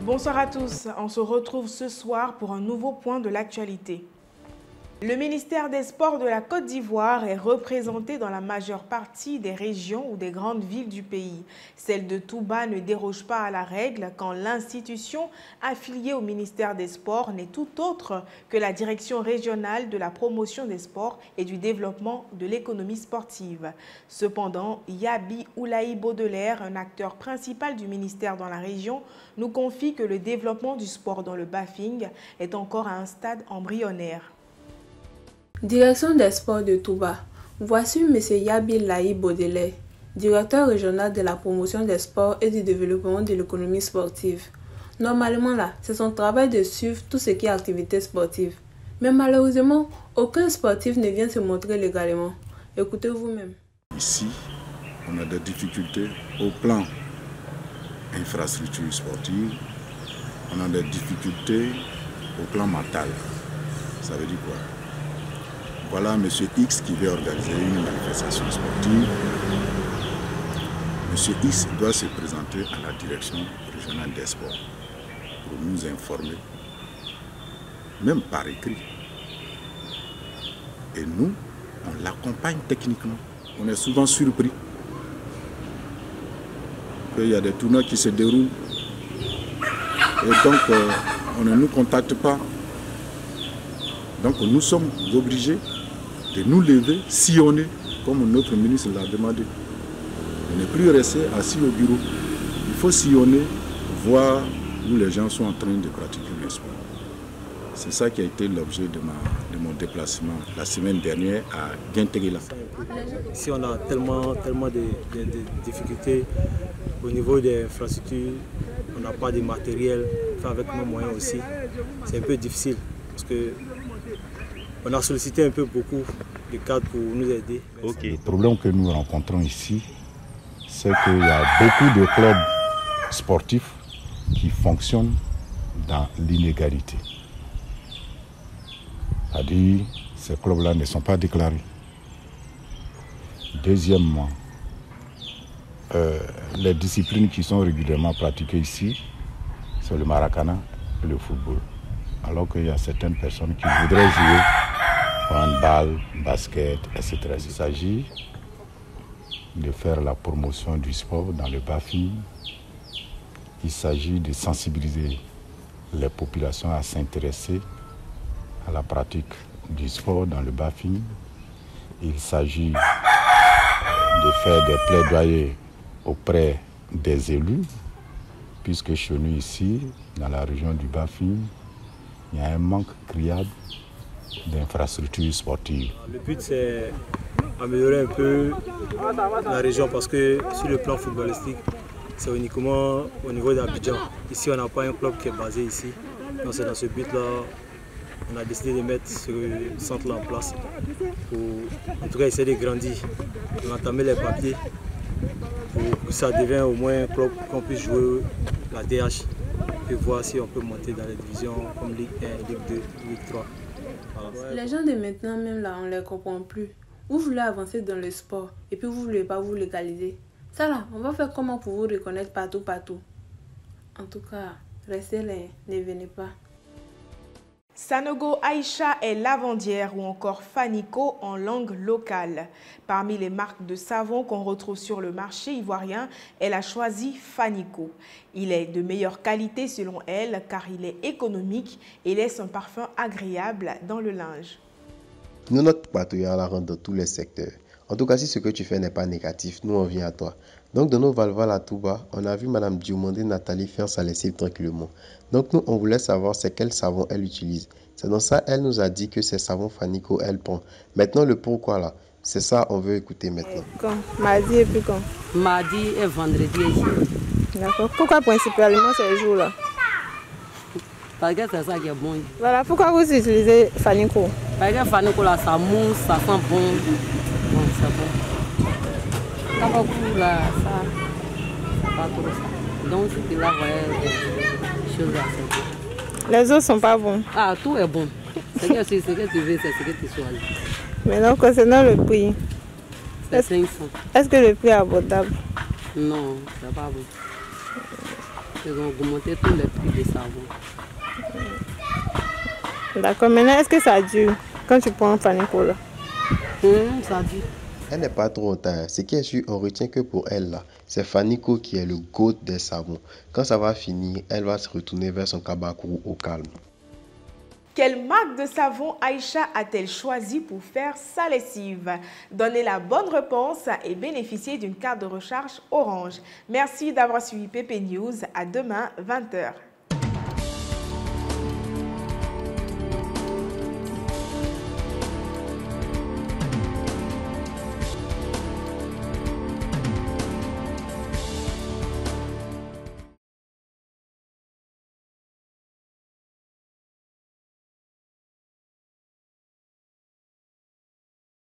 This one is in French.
Bonsoir à tous, on se retrouve ce soir pour un nouveau point de l'actualité. Le ministère des Sports de la Côte d'Ivoire est représenté dans la majeure partie des régions ou des grandes villes du pays. Celle de Touba ne déroge pas à la règle quand l'institution affiliée au ministère des Sports n'est tout autre que la direction régionale de la promotion des sports et du développement de l'économie sportive. Cependant, Yabi Oulaï Baudelaire, un acteur principal du ministère dans la région, nous confie que le développement du sport dans le Bafing est encore à un stade embryonnaire. Direction des sports de Touba. Voici M. Yabi Laï Baudelaire, directeur régional de la promotion des sports et du développement de l'économie sportive. Normalement là, c'est son travail de suivre tout ce qui est activité sportive. Mais malheureusement, aucun sportif ne vient se montrer légalement. Écoutez vous-même. Ici, on a des difficultés au plan infrastructure sportive, on a des difficultés au plan mental. Ça veut dire quoi? Voilà M. X qui veut organiser une manifestation sportive. M. X doit se présenter à la direction régionale des sports pour nous informer, même par écrit. Et nous, on l'accompagne techniquement. On est souvent surpris qu'il y a des tournois qui se déroulent. Et donc, on ne nous contacte pas. Donc, nous sommes obligés de nous lever, sillonner, comme notre ministre l'a demandé. Ne plus rester assis au bureau. Il faut sillonner, voir où les gens sont en train de pratiquer le sport. C'est ça qui a été l'objet de mon déplacement la semaine dernière à Guinteguela. Ici, on a tellement de difficultés au niveau des infrastructures. On n'a pas de matériel, avec nos moyens aussi. C'est un peu difficile parce que on a sollicité un peu beaucoup de cadres pour nous aider. Le problème que nous rencontrons ici, c'est qu'il y a beaucoup de clubs sportifs qui fonctionnent dans l'inégalité. C'est-à-dire, ces clubs-là ne sont pas déclarés. Deuxièmement, les disciplines qui sont régulièrement pratiquées ici, c'est le maracana et le football. Alors qu'il y a certaines personnes qui voudraient jouer handball, basket, etc. Il s'agit de faire la promotion du sport dans le Bafing. Il s'agit de sensibiliser les populations à s'intéresser à la pratique du sport dans le Bafing. Il s'agit de faire des plaidoyers auprès des élus, puisque chez nous ici, dans la région du Bafing, il y a un manque criable d'infrastructures sportives. Le but, c'est améliorer un peu la région parce que sur le plan footballistique, c'est uniquement au niveau d'Abidjan. Ici, on n'a pas un club qui est basé ici. Donc c'est dans ce but-là, on a décidé de mettre ce centre-là en place pour en tout cas essayer de grandir. On a entamé les papiers pour que ça devienne au moins un club qu'on puisse jouer la DH et voir si on peut monter dans les divisions comme Ligue 1, Ligue 2, Ligue 3. Voilà. Les gens de maintenant même là, on ne les comprend plus. Vous voulez avancer dans le sport et puis vous ne voulez pas vous légaliser. Ça là, on va faire comment pour vous reconnaître partout. En tout cas, restez là, ne venez pas. Sanogo Aïcha est lavandière ou encore Fanico en langue locale. Parmi les marques de savon qu'on retrouve sur le marché ivoirien, elle a choisi Fanico. Il est de meilleure qualité selon elle car il est économique et laisse un parfum agréable dans le linge. Nous, notre partenaire la rentre dans tous les secteurs. En tout cas, si ce que tu fais n'est pas négatif, nous on vient à toi. Donc dans nos Valval à Touba, on a vu Madame Diomandé Nathalie faire sa lessive tranquillement. Donc nous, on voulait savoir c'est quel savon elle utilise. C'est dans ça, elle nous a dit que c'est savon Fanico, elle prend. Maintenant, le pourquoi là, c'est ça on veut écouter maintenant. Quand? Mardi et puis quand? Mardi et vendredi. D'accord. Pourquoi principalement ces jours-là? Parce que c'est ça qui est bon. Voilà, pourquoi vous utilisez Fanico? Parce que Fanico là, ça mousse, ça sent bon. Bon, c'est bon. Ça va beaucoup là, ça pas trop ça. Donc c'est là, ouais, des choses à faire. Les autres sont pas bons. Ah, tout est bon. Ce que tu veux, c'est ce que tu choisis. Maintenant, concernant le prix, c'est 500. Est-ce que le prix est abordable? Non, c'est pas bon. Ils ont augmenté tous les prix des savons. D'accord, maintenant est-ce que ça dure quand tu prends Fanico là? Ça dure. Elle n'est pas trop en retard. Ce qui est sûr, on retient que pour elle là, c'est Fanico qui est le GOAT des savons. Quand ça va finir, elle va se retourner vers son Kabakourou au calme. Quelle marque de savon Aïcha a-t-elle choisi pour faire sa lessive? Donnez la bonne réponse et bénéficiez d'une carte de recharge Orange. Merci d'avoir suivi PP News. À demain, 20 h.